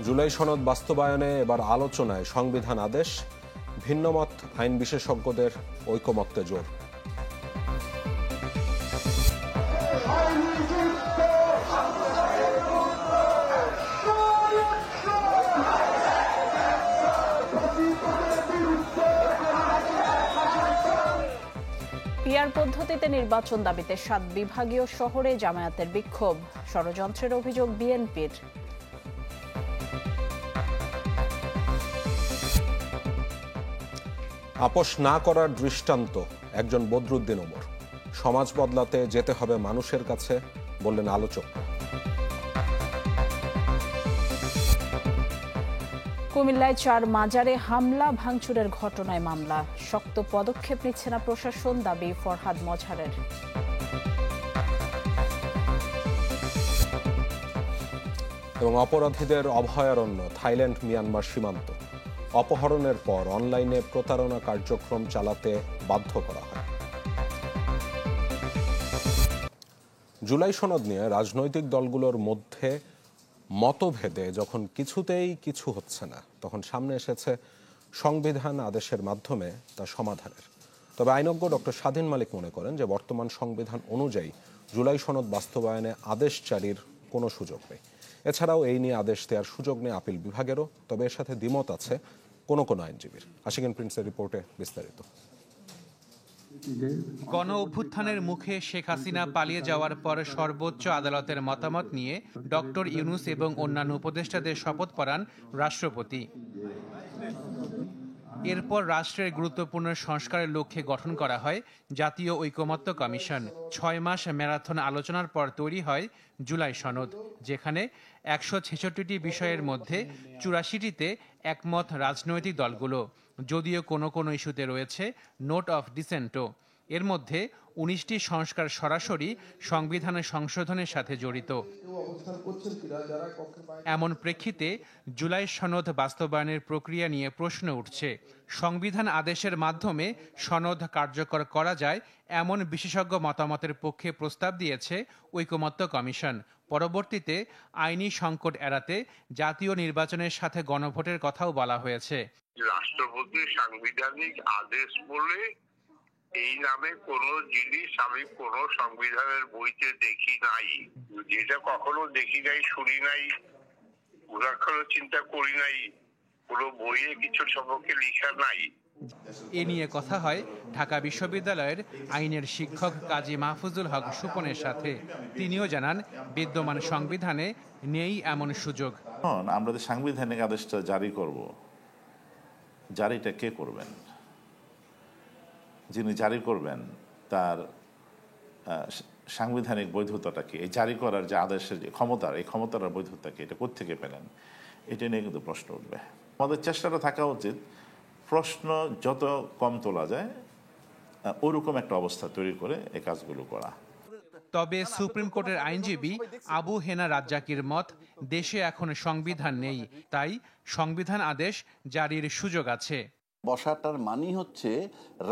জুলাই সনদ বাস্তবায়নে এবার আলোচনায় সংবিধান আদেশ, ভিন্নমত আইন বিশেষজ্ঞদের ঐকমত্যে জোর। পিআর পদ্ধতিতে নির্বাচন দাবিতে 7 বিভাগীয় শহরে জামায়াতের বিক্ষোভ, ষড়যন্ত্রের অভিযোগ বিএনপির। আপোষ না করার দৃষ্টান্ত একজন বদরুদ্দিন ওমর। সমাজ বদলাতে যেতে হবে মানুষের কাছে, বললেন আলোচক। কুমিল্লায় 4 মাজারে হামলা ভাঙচুরের ঘটনায় মামলা, শক্ত পদক্ষেপ নিচ্ছে না প্রশাসন, দাবি ফরহাদ মজহারের। এবং অপরাধীদের অভয়ারণ্য থাইল্যান্ড মিয়ানমার সীমান্ত। অপহরণের পর অনলাইনে প্রতারণা কার্যক্রম চালাতে বাধ্য করা হয়। জুলাই সনদ নিয়ে রাজনৈতিক দলগুলোর মধ্যে মতভেদে যখন কিছুতেই কিছু হচ্ছে না, তখন সামনে এসেছে সংবিধান আদেশের মাধ্যমে তা সমাধানের। তবে আইনজ্ঞ ডক্টর স্বাধীন মালিক মনে করেন যে বর্তমান সংবিধান অনুযায়ী জুলাই সনদ বাস্তবায়নে আদেশ জারির কোনো সুযোগ নেই। এছাড়াও এই নিয়ে আদেশ দেওয়ার সুযোগ নেই আপিল বিভাগেরও। তবে এর সাথে দ্বিমত আছে কোনো আইনজীবীর। আশিকিন প্রিন্সের রিপোর্টে বিস্তারিত। গণ অভ্যুত্থানের মুখে শেখ হাসিনা পালিয়ে যাওয়ার পর সর্বোচ্চ আদালতের মতামত নিয়ে ডক্টর ইউনূস এবং অন্যান্য উপদেষ্টাদের শপথ পড়ান রাষ্ট্রপতি। এরপর রাষ্ট্রের গুরুত্বপূর্ণ সংস্কারের লক্ষ্যে গঠন করা হয় জাতীয় ঐকমত্য কমিশন। 6 মাস ম্যারাথন আলোচনার পর তৈরি হয় জুলাই সনদ, যেখানে 166টি বিষয়ের মধ্যে 84টিতে একমত রাজনৈতিক দলগুলো, যদিও কোনো ইস্যুতে রয়েছে নোট অফ ডিসেন্টও। এর মধ্যে 19টি সংস্কার সরাসরি সংবিধানের সংশোধনের সাথে জড়িত। এমন প্রেক্ষিতে জুলাই সনদ বাস্তবায়নের প্রক্রিয়া নিয়ে প্রশ্ন উঠছে। সংবিধান আদেশের মাধ্যমে সনদ কার্যকর করা যায় এমন বিশেষজ্ঞ মতামতের পক্ষে প্রস্তাব দিয়েছে ঐকমত্য কমিশন। পরবর্তীতে আইনি সংকট এড়াতে জাতীয় নির্বাচনের সাথে গণভোটের কথাও বলা হয়েছে। রাষ্ট্রপতির সাংবিধানিক আদেশ বলে এই নামে কোন জিনিস আমি কোন সংবিধানের বইতে দেখি নাই, যেটা কখনো দেখি নাই, শুনি নাই, ঘোরাক্ষরও চিন্তা করি নাই, কোনো বইয়ে কিছু সম্পর্কে লেখা নাই। এ নিয়ে কথা হয় ঢাকা বিশ্ববিদ্যালয়ের আইনের শিক্ষক কাজী মাহফুজুল হক সুপনের সাথে। তিনিও জানান বিদ্যমান সংবিধানে নেই এমন সুযোগ। আমরা যে সাংবিধানিক আদেশটা জারি করব, জারিটা কে করবেন? যিনি জারি করবেন তার সাংবিধানিক বৈধতাটা কি? এই জারি করার যে আদেশের যে ক্ষমতার, এই ক্ষমতার বৈধতা কি? এটা কোত্থেকে পেলেন? এটা নিয়ে কিন্তু প্রশ্ন উঠবে। আমাদের চেষ্টাটা থাকা উচিত প্রশ্ন যত কম তোলা যায় ওরকম একটা অবস্থা তৈরি করে এই কাজগুলো করা। তবে সুপ্রিম কোর্টের আইনজীবী আবু হেনা রাজ্জাকির মত, দেশে এখন সংবিধান নেই, তাই সংবিধান আদেশ জারির সুযোগ আছে। বসাটার মানেই হচ্ছে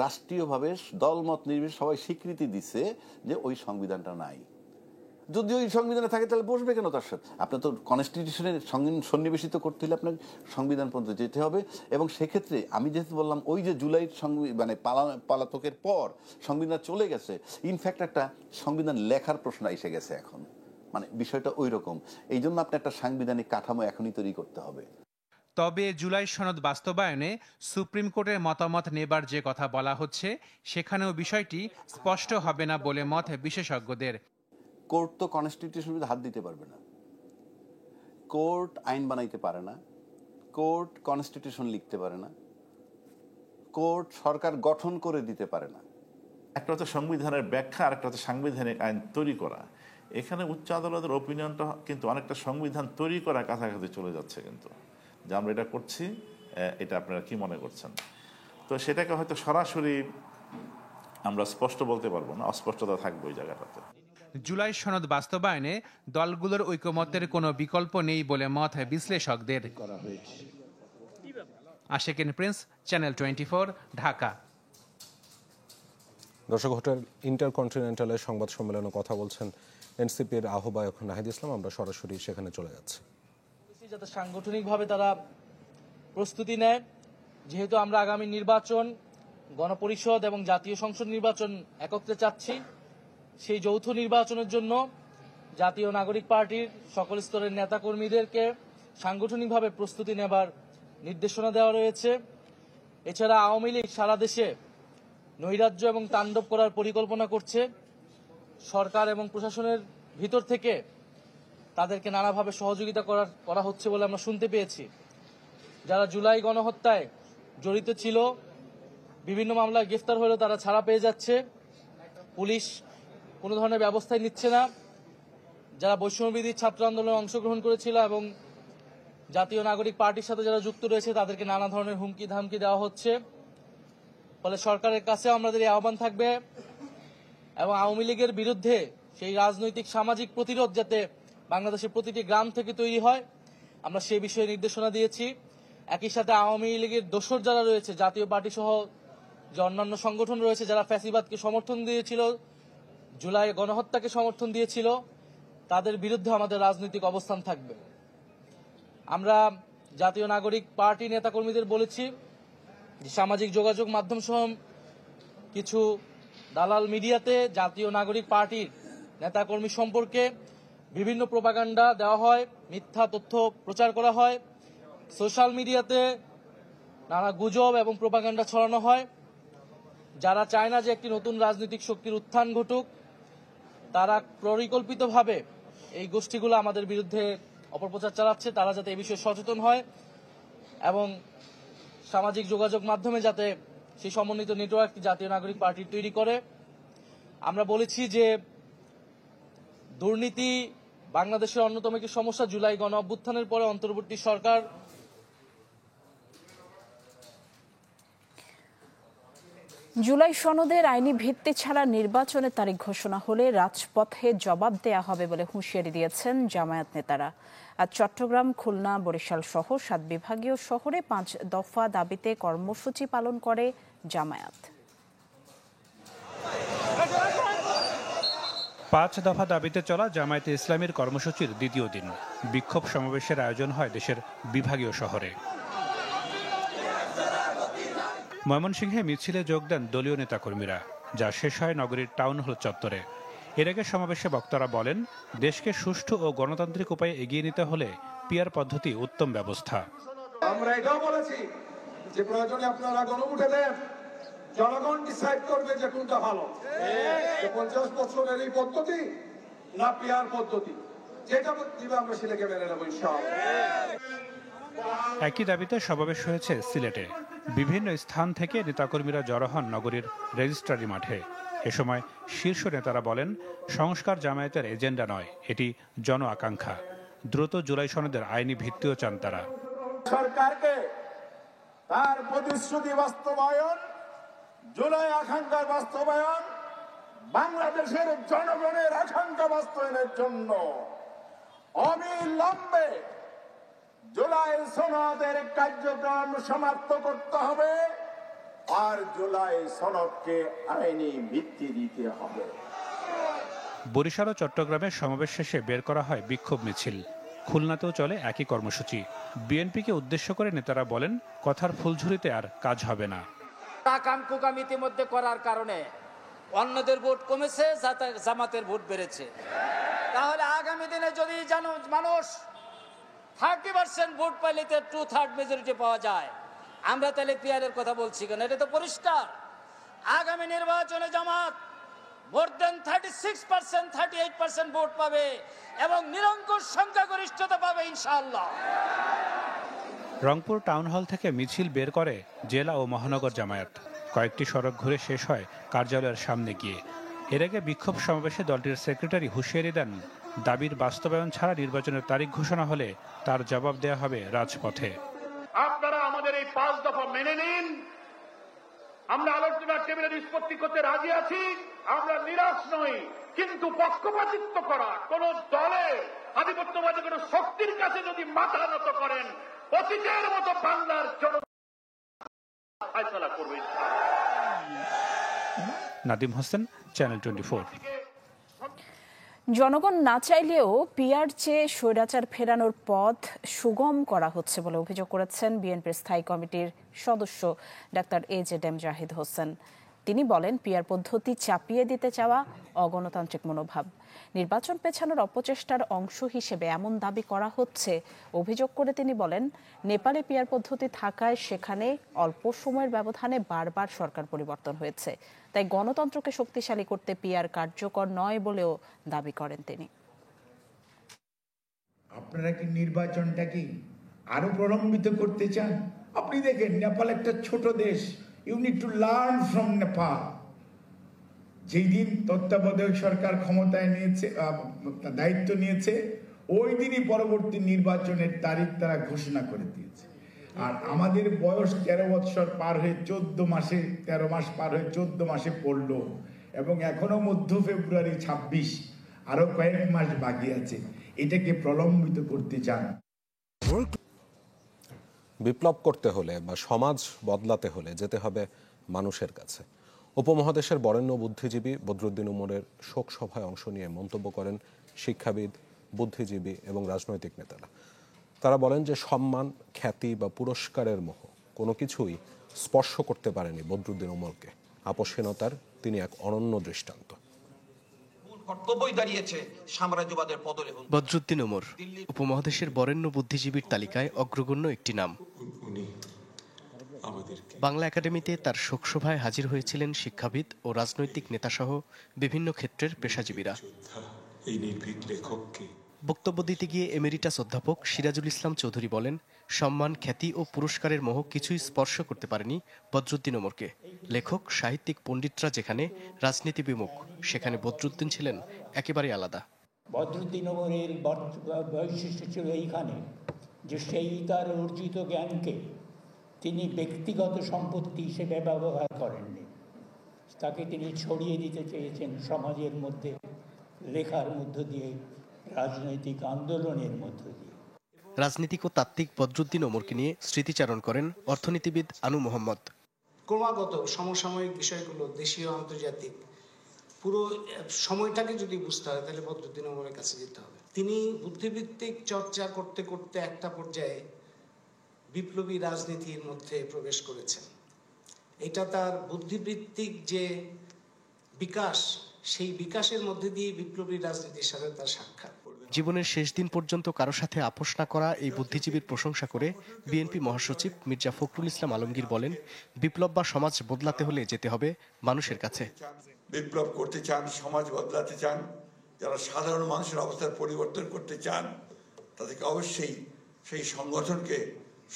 রাষ্ট্রীয়ভাবে দলমত নির্বিশেষে সবাই স্বীকৃতি দিচ্ছে যে ওই সংবিধানটা নাই। যদি ওই সংবিধানে থাকে তাহলে বসবে কেন তার সাথে? আপনার তো কনস্টিটিউশনের সন্নিবেশিত করতে হলে আপনার সংবিধান পর্যন্ত যেতে হবে। এবং সেক্ষেত্রে আমি যেহেতু বললাম ওই যে জুলাইয়ের মানে পালাতকের পর সংবিধান চলে গেছে, ইনফ্যাক্ট একটা সংবিধান লেখার প্রশ্ন এসে গেছে এখন, মানে বিষয়টা ওই রকম। এই জন্য আপনি একটা সাংবিধানিক কাঠামো এখনই তৈরি করতে হবে। তবে জুলাই সনদ বাস্তবায়নে সুপ্রিম কোর্টের মতামত নেবার যে কথা বলা হচ্ছে, সেখানেও বিষয়টি স্পষ্ট হবে না বলে মত বিশেষজ্ঞদের। কোর্ট তো কনস্টিটিউশনের হাত দিতে পারবে না, কোর্ট আইন বানাইতে পারে না, কোর্ট কনস্টিটিউশন লিখতে পারে না, কোর্ট সরকার গঠন করে দিতে পারে না। একটা হচ্ছে সংবিধানের ব্যাখ্যা, আর একটা হচ্ছে সাংবিধানিক আইন তৈরি করা। এখানে উচ্চ আদালতের অপিনিয়নটা কিন্তু অনেকটা সংবিধান তৈরি করার কাছাকাছি চলে যাচ্ছে, কিন্তু যে আমরা এটা করছি, এটা আপনারা কি মনে করছেন? তো সেটাকে হয়তো সরাসরি আমরা স্পষ্ট বলতে পারবো না, অস্পষ্টতা থাকবে ওই জায়গাটাতে। জুলাই সনদ বাস্তবায়নে দলগুলোর ঐকমত্যের কোনো বিকল্প নেই বলে মত বিশ্লেষকদের। Ashikin Prince, channel 24, Dhaka. দর্শক, হোটেল ইন্টারকন্টিনেন্টালের সংবাদ সম্মেলনে কথা বলছেন এনসিপির আহ্বায়ক নাহিদ ইসলাম। আমরা সরাসরি সেখানে চলে যাচ্ছি। যাতে সাংগঠনিকভাবে তারা প্রস্তুতি নেয়, যেহেতু আমরা আগামী নির্বাচন, গণপরিষদ এবং জাতীয় সংসদ নির্বাচন একত্রে চাচ্ছি। সেই যৌথ নির্বাচনের জন্য জাতীয় নাগরিক পার্টির সকল স্তরের নেতাকর্মীদেরকে সাংগঠনিকভাবে প্রস্তুতি নেবার নির্দেশনা দেওয়া রয়েছে। এছাড়া আওয়ামী লীগ সারা দেশে নৈরাজ্য এবং তাণ্ডব করার পরিকল্পনা করছে। সরকার এবং প্রশাসনের ভিতর থেকে তাদেরকে নানাভাবে সহযোগিতা করা হচ্ছে বলে আমরা শুনতে পেয়েছি। যারা জুলাই গণহত্যায় জড়িত ছিল, বিভিন্ন মামলায় গ্রেফতার হলেও তারা ছাড়া পেয়ে যাচ্ছে। পুলিশ কোনো ধরনের ব্যবস্থাই নিচ্ছে না। যারা বৈষম্যবিরোধী ছাত্র আন্দোলনে অংশগ্রহণ করেছিল এবং জাতীয় নাগরিক পার্টির সাথে যারা যুক্ত রয়েছে তাদেরকে নানা ধরনের হুমকি ধামকি দেওয়া হচ্ছে। ফলে সরকারের কাছেও আমাদের এই আহ্বান থাকবে এবং আওয়ামী লীগের বিরুদ্ধে সেই রাজনৈতিক সামাজিক প্রতিরোধ যাতে বাংলাদেশের প্রতিটি গ্রাম থেকে তৈরি হয়, আমরা সেই বিষয়ে নির্দেশনা দিয়েছি। একই সাথে আওয়ামী লীগের দোসর যারা রয়েছে, জাতীয় পার্টি সহ যে অন্যান্য সংগঠন রয়েছে যারা ফ্যাসিবাদকে সমর্থন দিয়েছিল, জুলাই গণহত্যাকে সমর্থন দিয়েছিল, তাদের বিরুদ্ধে আমাদের রাজনৈতিক অবস্থান থাকবে। আমরা জাতীয় নাগরিক পার্টি নেতাকর্মীদের বলেছি যে সামাজিক যোগাযোগ মাধ্যম সহ কিছু দালাল মিডিয়াতে জাতীয় নাগরিক পার্টির নেতাকর্মী সম্পর্কে বিভিন্ন প্রোপাগান্ডা দেওয়া হয়, মিথ্যা তথ্য প্রচার করা হয়, সোশ্যাল মিডিয়াতে নানা গুজব এবং প্রোপাগান্ডা ছড়ানো হয়। যারা চায় না যে একটি নতুন রাজনৈতিক শক্তির উত্থান ঘটুক, তারা পরিকল্পিতভাবে এই গোষ্ঠীগুলো আমাদের বিরুদ্ধে অপপ্রচার চালাচ্ছে। তারা যাতে এই বিষয়ে সচেতন হয় এবং সামাজিক যোগাযোগ মাধ্যমে যাতে সেই সমন্বিত নেটওয়ার্ক জাতীয় নাগরিক পার্টি তৈরি করে। আমরা বলেছি যে দুর্নীতি বাংলাদেশের অন্যতম একটি সমস্যা। জুলাই গণ অভ্যুত্থানের পরে অন্তর্বর্তী সরকার জুলাই সনদের আইনি ভিত্তি ছাড়া নির্বাচনের তারিখ ঘোষণা হলে রাজপথে জবাব দেয়া হবে বলে হুঁশিয়ারি দিয়েছেন জামায়াত নেতারা। আজ চট্টগ্রাম, খুলনা, বরিশাল সহ 7 বিভাগীয় শহরে 5 দফা দাবিতে কর্মসূচি পালন করে জামায়াত। 5 দফা দাবিতে চলা জামায়াতে ইসলামীর কর্মসূচির দ্বিতীয় দিন বিক্ষোভ সমাবেশের আয়োজন হয় দেশের বিভাগীয় শহরে। ময়মনসিংহে মিছিলে যোগ দেন দলীয় নেতাকর্মীরা, যা শেষ হয় নগরীর টাউন হল চত্বরে। এর আগে সমাবেশে বক্তারা বলেন, দেশকে সুষ্ঠু ও গণতান্ত্রিক উপায়ে এগিয়ে নিতে হলে পিআর পদ্ধতি উত্তম ব্যবস্থা। আমরা এটাও বলেছি যে প্রয়োজনে আপনারা গণভোটে দেন, জনগণ ডিসাইড করবে যে কোনটা ভালো, 50 বছরের এই পদ্ধতি না পিআর পদ্ধতি, যেটা দিবে আমরা সেটাকে মেনে নেব ইনশাআল্লাহ। একই দাবিতে সমাবেশ হয়েছে সিলেটে। বিভিন্ন স্থান থেকে নেতাকর্মীরা জড়ো হন নগরীর রেজিস্ট্রারি মাঠে। এ সময় শীর্ষ নেতারা বলেন, সংস্কার জামায়াতের এজেন্ডা নয়, এটি জন আকাঙ্ক্ষা। দ্রুত জুলাই সনদের আইনি ভিত্তিও চান তারা। সরকারকে তার প্রতিশ্রুতি বাস্তবায়ন, জুলাই আকাঙ্ক্ষার বাস্তবায়ন, বাংলাদেশের জনগণের আকাঙ্ক্ষা বাস্তবায়নের জন্য অবিলম্বে জুলাই সনদের কার্যক্রম সমাপ্ত করতে হবে আর জুলাই সনদকে আইনি ভিত্তি দিতে হবে। বরিশাল ও চট্টগ্রামের সমাবেশ শেষে বের করা হয় বিক্ষোভ মিছিল। খুলনাতেও চলে একই কর্মসূচি। বিএনপিকে উদ্দেশ্য করে নেতারা বলেন, কথার ফুলঝুরিতে আর কাজ হবে না। কাম কুকাম ইতিমধ্যে করার কারণে অন্যদের ভোট কমেছে, জামাতের ভোট বেড়েছে। তাহলে আগামী দিনে যদি মানুষ 30% ভোট পাইলে 2/3 মেজরিটি পাওয়া যায়, আমরা তাহলে পিআরের কথা বলছি কেন? এটা তো পরিষ্কার। আগামী নির্বাচনে জামাত মোর দেন 36%, 38% ভোট পাবে এবং নিরঙ্কুশ সংখ্যাগরিষ্ঠতা পাবে ইনশাআল্লাহ। রংপুর টাউন হল থেকে মিছিল বের করে জেলা ও মহানগর জামায়াত। কয়েকটি সড়ক ঘুরে শেষ হয় কার্যালয়ের সামনে গিয়ে। এর আগে বিক্ষোভ সমাবেশে দলটির সেক্রেটারি হুঁশিয়ারি দেন, দাবির বাস্তবায়ন ছাড়া নির্বাচনের তারিখ ঘোষণা হলে তার জবাব দেয়া হবে রাজপথে। আপনারা আমাদের এই 5 দফা মেনে নিন, আমরা আলোচনার টেবিলে নিষ্পত্তি করতে রাজি আছি। আমরা নিরাশ নই, কিন্তু পক্ষপাতিত্ব করা কোন দলের আধিপত্যবাদী কোন শক্তির কাছে যদি মাথা নত করেন, অতীতের মতো বাংলার জনগণ ফয়সালা করবে। নাদিম হোসেন, চ্যানেল 24। জনগণ না চাইলেও পিআর চেয়ে স্বৈরাচার ফেরানোর পথ সুগম করা হচ্ছে বলে অভিযোগ করেছেন বিএনপির স্থায়ী কমিটির সদস্য ডাক্তার এজেডএম জাহিদ হোসেন। তিনি বলেন, পিআর পদ্ধতি চাপিয়ে দিতে চাওয়া অগণতান্ত্রিক মনোভাব। নির্বাচন পেছানোর অপচেষ্টার অংশ হিসেবে এমন দাবি করা হচ্ছে অভিযোগ করে তিনি বলেন, নেপালে পিআর পদ্ধতি থাকায় সেখানে অল্প সময়ের ব্যবধানে বারবার সরকার পরিবর্তন হয়েছে। তাই গণতন্ত্রকে শক্তিশালী করতে পিআর কার্যকর নয় বলেও দাবি করেন তিনি। আপনারা কি নির্বাচনটাকে আরো প্রলম্বিত করতে চান? আপনি দেখেন, নেপাল একটা ছোট দেশ। You need to learn from Nepal. যেই দিন তত্ত্বাবধায়ক সরকার ক্ষমতায় নিয়েছে, দায়িত্ব নিয়েছে, ওই দিনই পরবর্তী নির্বাচনের তারিখ তারা ঘোষণা করে দিয়েছে। আর আমাদের বয়স 13 বৎসর পার হয়ে 13 মাস পার হয়ে 14 মাসে পড়ল, এবং এখনো মধ্য ফেব্রুয়ারি 26, আরো কয়েক মাস বাকি আছে। এটাকে প্রলম্বিত করতে চান। বিপ্লব করতে হলে বা সমাজ বদলাতে হলে যেতে হবে মানুষের কাছে। উপমহাদেশের বরেণ্য বুদ্ধিজীবী বদরুদ্দিন উমরের শোক সভায় অংশ নিয়ে মন্তব্য করেন শিক্ষাবিদ, বুদ্ধিজীবী এবং রাজনৈতিক নেতারা। তারা বলেন যে সম্মান, খ্যাতি বা পুরস্কারের মোহ কোনো কিছুই স্পর্শ করতে পারেনি বদরুদ্দিন উমরকে। আপসহীনতার তিনি এক অনন্য দৃষ্টান্ত। বদরুদ্দিন উমর উপমহাদেশের বরেণ্য বুদ্ধিজীবীর তালিকায় অগ্রগণ্য একটি নাম। বাংলা একাডেমিতে তার শোকসভায় হাজির হয়েছিলেন শিক্ষাবিদ ও রাজনৈতিক নেতাসহ বিভিন্ন ক্ষেত্রের পেশাজীবীরা। বক্তব্য দিতে গিয়ে এমেরিটাস অধ্যাপক সিরাজুল ইসলাম চৌধুরী বলেন, সম্মান, খ্যাতি ও পুরস্কারের মোহ কিছুই স্পর্শ করতে পারেনি বদরুদ্দিন উমরকে। লেখক, সাহিত্যিক, পণ্ডিতরা যেখানে রাজনীতি বিমুখ, সেখানে বদরুদ্দিন ছিলেন একেবারে আলাদা। বদরুদ্দিন উমরের বৈশিষ্ট্য ছিল এইখানে যে সেই তার অর্জিত জ্ঞানকে তিনি ব্যক্তিগত সম্পত্তি হিসেবে ব্যবহার করেননি। তাকে তিনি ছড়িয়ে দিতে চেয়েছেন সমাজের মধ্যে, লেখার মধ্য দিয়ে, রাজনৈতিক আন্দোলনের মধ্য দিয়ে। রাজনীতিক ও তাত্ত্বিক বদরুদ্দিন উমরকে নিয়ে স্মৃতিচারণ করেন অর্থনীতিবিদ আনু মোহাম্মদ। ক্রমাগত সমসাময়িক বিষয়গুলো, দেশীয় আন্তর্জাতিক, পুরো সময়টাকে যদি বুঝতে হয় তাহলে বদরুদ্দিন উমরের কাছে যেতে হবে। তিনি বুদ্ধিভিত্তিক চর্চা করতে করতে একটা পর্যায়ে বিপ্লবী রাজনীতির মধ্যে প্রবেশ করেছেন। এটা তার বুদ্ধিবৃত্তিক যে বিকাশ, সেই বিকাশের মধ্যে দিয়ে বিপ্লবী রাজনীতির সাথে তার সাক্ষাৎ। জীবনের শেষ দিন পর্যন্ত কারো সাথে আপোষ না করা এই বুদ্ধিজীবীর প্রশংসা করে বিএনপি মহাসচিব মির্জা ফখরুল ইসলাম আলমগীর বলেন, বিপ্লব বা সমাজ বদলাতে হলে যেতে হবে মানুষের কাছে। বিপ্লব করতে চান, সমাজ বদলাতে চান, যারা সাধারণ মানুষের অবস্থার পরিবর্তন করতে চান, তাদেরকে অবশ্যই সেই সংগঠনকে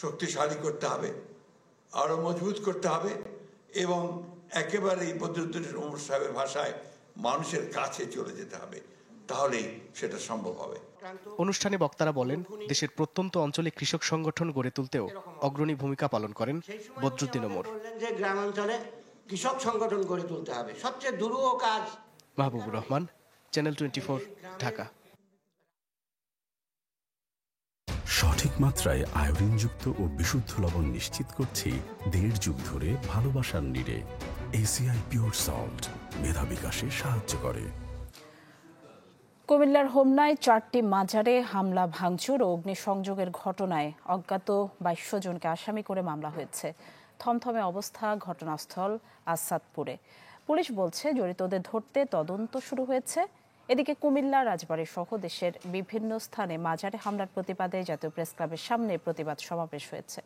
শক্তিশালী করতে হবে, আরো মজবুত করতে হবে, এবং একেবারে বদরুদ্দিন উমর সাহেবের ভাষায় মানুষের কাছে চলে যেতে হবে। তাহলেই সেটা সম্ভব হবে। অনুষ্ঠানে বক্তারা বলেন, দেশের প্রত্যন্ত অঞ্চলে কৃষক সংগঠন গড়ে তুলতেও অগ্রণী ভূমিকা পালন করেন বদরুদ্দিন উমর। যে গ্রামাঞ্চলে কৃষক সংগঠন গড়ে তুলতে হবে, সবচেয়ে দুরূহ কাজ। মাহবুবুর রহমান, চ্যানেল 24, ঢাকা। সঠিক মাত্রায় আয়োডিনযুক্ত ও বিশুদ্ধ লবণ নিশ্চিত করছি 1.5 যুগ ধরে ভালোবাসার নিরে। এসিআই পিওর সল্ট মেধা বিকাশে সাহায্য করে। কুমিল্লার হোমনায় 4টি মাজারে হামলা, ভাঙচুর ও অগ্নিসংযোগের ঘটনায় অজ্ঞাত 22 জনকে আসামি করে মামলা হয়েছে। থমথমে অবস্থা ঘটনাস্থল আসাদপুরে। পুলিশ বলছে জড়িতদের ধরতে তদন্ত শুরু হয়েছে। এদিকে কুমিল্লা, রাজবাড়ী সহ দেশের বিভিন্ন স্থানে মাজারে হামলার প্রতিবাদে জাতীয় প্রেস ক্লাবের সামনে প্রতিবাদ সমাবেশ হয়েছে।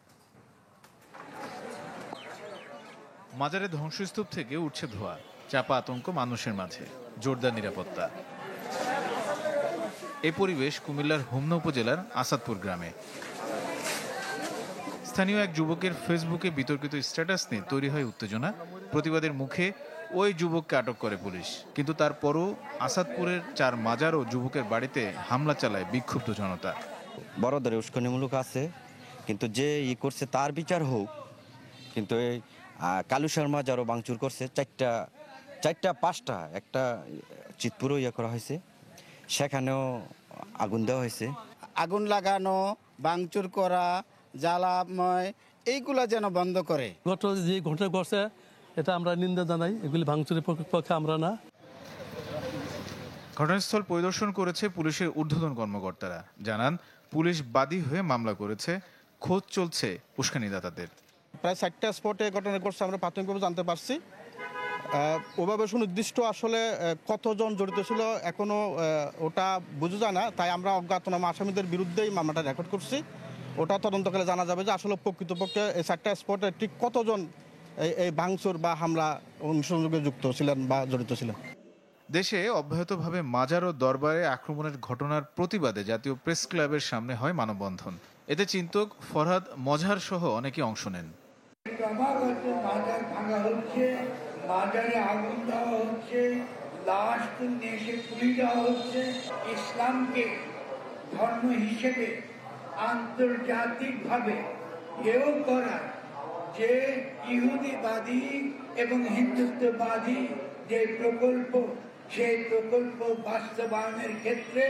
মাজারে ধ্বংসস্তূপ থেকে উঠছে ধোঁয়া, চাপা আতঙ্ক মানুষের মাঝে, জোরদার নিরাপত্তা। এই পরিবেশ কুমিল্লার হোমনা উপজেলার আসাদপুর গ্রামে। স্থানীয় এক যুবকের ফেসবুকে বিতর্কিত স্ট্যাটাস নিয়ে তৈরি হয় উত্তেজনা। প্রতিবাদের মুখে ওই যুবককে আটক করে পুলিশ, কিন্তু তারপরও আসাদপুরের 4 মাজার ও যুবকের বাড়িতে হামলা চালায় বিক্ষুব্ধ জনতা। বড় ধরে উস্কানিমূলক আছে, কিন্তু যে করছে তার বিচার হোক। কিন্তু এই কালুসার মাজারও ভাঙচুর করছে, 4টা 5টা, একটা চিতপুরও করা হয়েছে, সেখানেও আগুন দেওয়া হয়েছে। আগুন লাগানো, ভাঙচুর করা, জ্বালাময়, এইগুলা যেন বন্ধ করে। গত যে ঘটনা ঘটছে এটা আমরা নিন্দা জানাই। এগুলি ভাঙচুরের পক্ষে আমরা না। ঘটনাস্থল পরিদর্শন করেছে পুলিশের ঊর্ধ্বতন কর্মকর্তারা। জানান, পুলিশ বাদী হয়ে মামলা করেছে, খোঁজ চলছে উস্কানিদাতাদের। প্রায় 4টা স্পটে ঘটনা ঘটছে আমরা প্রাথমিকভাবে জানতে পারছি। ওভাবে সুনির্দিষ্ট আসলে কতজন জড়িত ছিল এখনো ওটা বোঝা যায় না, তাই আমরা অজ্ঞাতনামা আসামিদের বিরুদ্ধেই মামলাটা রেকর্ড করছি। ওটা তদন্তকালে জানা যাবে যে আসলে প্রকৃতপক্ষে এই 4টা স্পটে ঠিক কতজন এই ভাঙচুর বা হামলা অনুসন্ধানে যুক্ত ছিলেন বা জড়িত ছিলেন। দেশে অব্যাহতভাবে মাজার ও দরবারে আক্রমণের ঘটনার প্রতিবাদে জাতীয় প্রেস ক্লাবের সামনে হয় মানববন্ধন। এতে চিন্তক ফরহাদ মজহার সহ অনেকে অংশ নেন। ক্রমাগত মাজার ভাঙা হচ্ছে, মাজারে আগুন দেওয়া হচ্ছে, লাশ তুলে এসে পুড়িয়ে দেওয়া হচ্ছে। ইসলামকে ধর্ম হিসেবে আন্তর্জাতিকভাবে হেয় করা যে ইহুদিবাদী এবং হিন্দুত্ববাদী যে প্রকল্প, সেই প্রকল্প বাস্তবায়নের ক্ষেত্রে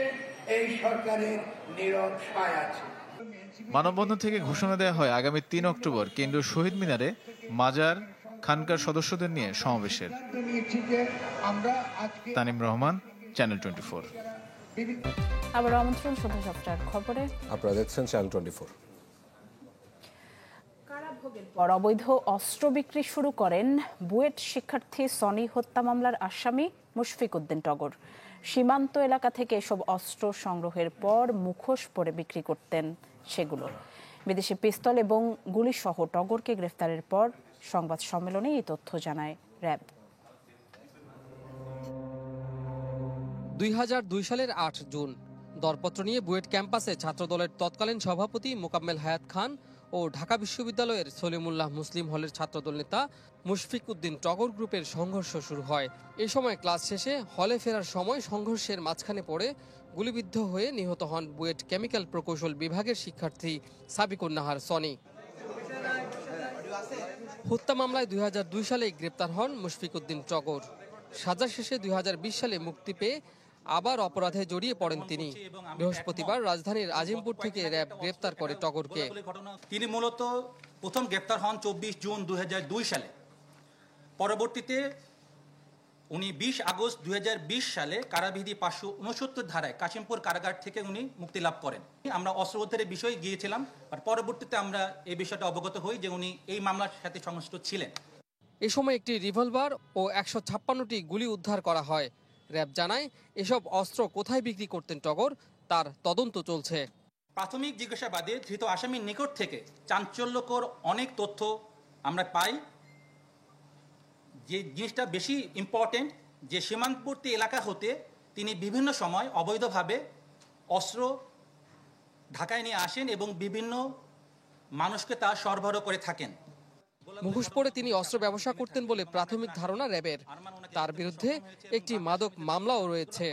এই সরকারের নীরব সায় আছে। মানববন্ধন থেকে ঘোষণা দেওয়া হয় আগামী 3 অক্টোবর কেন্দ্রীয় শহীদ মিনারে মাজার খানকার সদস্যদের নিয়ে সমাবেশের। তানিম রহমান, চ্যানেল 24। আবার আমন্ত্রণ সন্ধ্যা 7টার খবরে। আপনারা দেখছেন চ্যানেল 24। পর অবৈধ অস্ত্র বিক্রি শুরু করেন বুয়েট শিক্ষার্থী সনি হত্যা মামলার আসামি মুশফিক উদ্দিন টগর। সীমান্ত এলাকা থেকে এসব অস্ত্র সংগ্রহের পর মুখোশ পরে বিক্রি করতেন সেগুলো। বিদেশি পিস্তল এবং গুলিসহ টগরকে গ্রেফতারের পর সংবাদ সম্মেলনে এই তথ্য জানায় র্যাব। 2002 সালের 8 জুন দরপত্র নিয়ে বুয়েট ক্যাম্পাসে ছাত্রদলের তৎকালীন সভাপতি মোকাম্মেল হায়াত খান ও ঢাকা বিশ্ববিদ্যালয়ের সলিমুল্লাহ মুসলিম হলের ছাত্রদল নেতা মুশফিক উদ্দিন টগর গ্রুপের সংঘর্ষ শুরু হয়। এই সময় ক্লাস শেষে হলে ফেরার সময় সংঘর্ষের মাঝখানে পড়ে গুলিবিদ্ধ হয়ে নিহত হন বুয়েট কেমিক্যাল প্রকৌশল বিভাগের শিক্ষার্থী সাবিকুন নাহার সনি। হত্যা মামলায় 2002 সালে গ্রেপ্তার হন মুশফিক উদ্দিন টগর। সাজা শেষে 2020 সালে মুক্তি পেয়ে আবার অপরাধে জড়িয়ে পড়েন তিনি। বৃহস্পতিবার রাজধানীর আজিমপুর থেকে র্যাব গ্রেফতার করে টগরকে। তিনি মূলত প্রথম গ্রেফতার হন 24 জুন 2002 সালে। পরবর্তীতে উনি 20 আগস্ট 2020 সালে কারাবিধি 569 ধারায় কাশিমপুর কারাগার থেকে উনি মুক্তি লাভ করেন। আমরা অস্ত্র উদ্ধারের বিষয়ে গিয়েছিলাম, আর পরবর্তীতে আমরা এই বিষয়টা অবগত হই যে উনি এই মামলার সাথে সংশ্লিষ্ট ছিলেন। এ সময় একটি রিভলভার ও 156টি গুলি উদ্ধার করা হয়। র্যাব জানায় এসব অস্ত্র কোথায় বিক্রি করতেন টগর তার তদন্ত চলছে। প্রাথমিক জিজ্ঞাসাবাদে ধৃত আসামির নিকট থেকে চাঞ্চল্যকর অনেক তথ্য আমরা পাই। যে জিনিসটা বেশি ইম্পর্টেন্ট, যে সীমান্তবর্তী এলাকা হতে তিনি বিভিন্ন সময় অবৈধভাবে অস্ত্র ঢাকায় নিয়ে আসেন এবং বিভিন্ন মানুষকে তা সরবরাহ করে থাকেন। মুখোশ পরে তিনি অস্ত্র ব্যবসা করতেন বলে প্রাথমিক ধারণা র্যাবের। তার বিরুদ্ধে একটি মাদক মামলাও রয়েছে।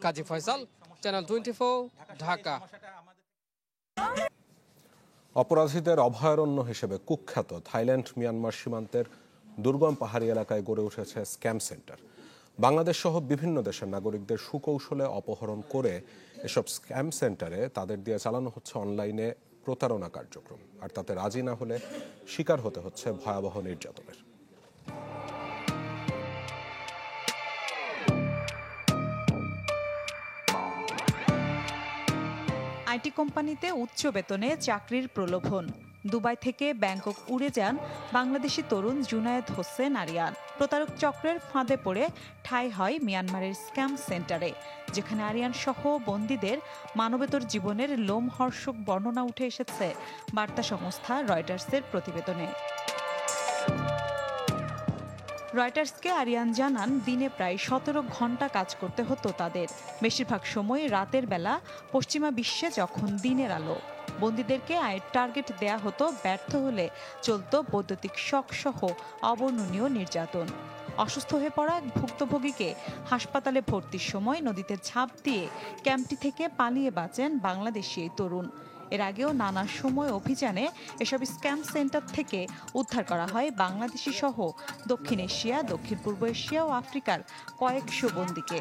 কাজী ফয়সাল, চ্যানেল 24, ঢাকা। অপরাধীদের অভয়ারণ্য হিসেবে কুখ্যাত থাইল্যান্ড মিয়ানমার সীমান্তের দুর্গম পাহাড়ি এলাকায় গড়ে উঠেছে স্ক্যাম সেন্টার। বাংলাদেশ সহ বিভিন্ন দেশের নাগরিকদের সুকৌশলে অপহরণ করে এসব স্ক্যাম সেন্টারে তাদের দিয়ে চালানো হচ্ছে অনলাইনে প্রতারণা কার্যক্রম, আর তাতে রাজি না হলে শিকার হতে হচ্ছে ভয়াবহ নির্যাতনের। আইটি কোম্পানিতে উচ্চ বেতনে চাকরির প্রলোভন। দুবাই থেকে ব্যাংকক উড়ে যান বাংলাদেশি তরুণ জুনায়েদ হোসেন আরিয়ান। প্রতারক চক্রের ফাঁদে পড়ে ঠাঁই হয় মিয়ানমারের স্ক্যাম সেন্টারে, যেখানে আরিয়ান সহ বন্দীদের মানবেতর জীবনের লোমহর্ষক বর্ণনা উঠে এসেছে বার্তা সংস্থা রয়টার্সের প্রতিবেদনে। রয়টার্সকে আরিয়ান জানান, দিনে প্রায় 17 ঘন্টা কাজ করতে হতো তাদের। বেশিরভাগ সময় রাতের বেলা, পশ্চিমা বিশ্বে যখন দিনের আলো। বন্দীদেরকে আয়ের টার্গেট দেয়া হতো, ব্যর্থ হলে চলত বৈদ্যুতিক শক সহ অবর্ণনীয় নির্যাতন। অসুস্থ হয়ে পড়া এক ভুক্তভোগীকে হাসপাতালে ভর্তির সময় নদীতে ঝাঁপ দিয়ে ক্যাম্পটি থেকে পালিয়ে বাঁচেন বাংলাদেশি এই তরুণ। এর আগেও নানা সময় অভিযানে এসব স্ক্যাম সেন্টার থেকে উদ্ধার করা হয় বাংলাদেশি সহ দক্ষিণ এশিয়া, দক্ষিণ পূর্ব এশিয়া ও আফ্রিকার কয়েকশো বন্দীকে।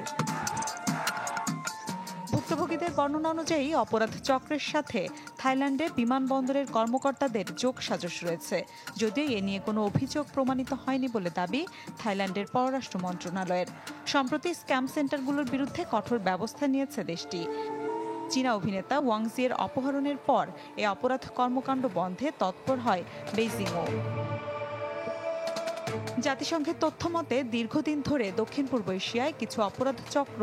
ভুক্তভোগীদের বর্ণনা অনুযায়ী অপরাধ চক্রের সাথে থাইল্যান্ডে বিমানবন্দরের কর্মকর্তাদের যোগসাজশ রয়েছে, যদিও এ নিয়ে কোনো অভিযোগ প্রমাণিত হয়নি বলে দাবি থাইল্যান্ডের পররাষ্ট্র মন্ত্রণালয়ের। সম্প্রতি স্ক্যাম সেন্টারগুলোর বিরুদ্ধে কঠোর ব্যবস্থা নিয়েছে দেশটি। চীনা অভিনেতা ওয়াং জিয়ের অপহরণের পর এ অপরাধ কর্মকাণ্ড বন্ধে তৎপর হয় বেইজিংও। জাতিসংঘের তথ্য মতে দীর্ঘদিন ধরে দক্ষিণ পূর্ব এশিয়ায় কিছু অপরাধ চক্র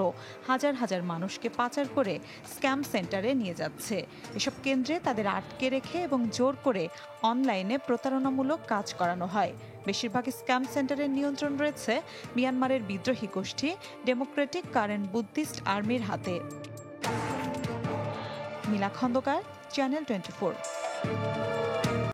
হাজার হাজার মানুষকে পাচার করে স্ক্যাম সেন্টারে নিয়ে যাচ্ছে। এসব কেন্দ্রে তাদের আটকে রেখে এবং জোর করে অনলাইনে প্রতারণামূলক কাজ করানো হয়। বেশিরভাগ স্ক্যাম সেন্টারের নিয়ন্ত্রণ রয়েছে মিয়ানমারের বিদ্রোহী গোষ্ঠী ডেমোক্রেটিক কারেন্ট বুদ্ধিস্ট আর্মির হাতে। মিলা খন্দকার, চ্যানেল 24।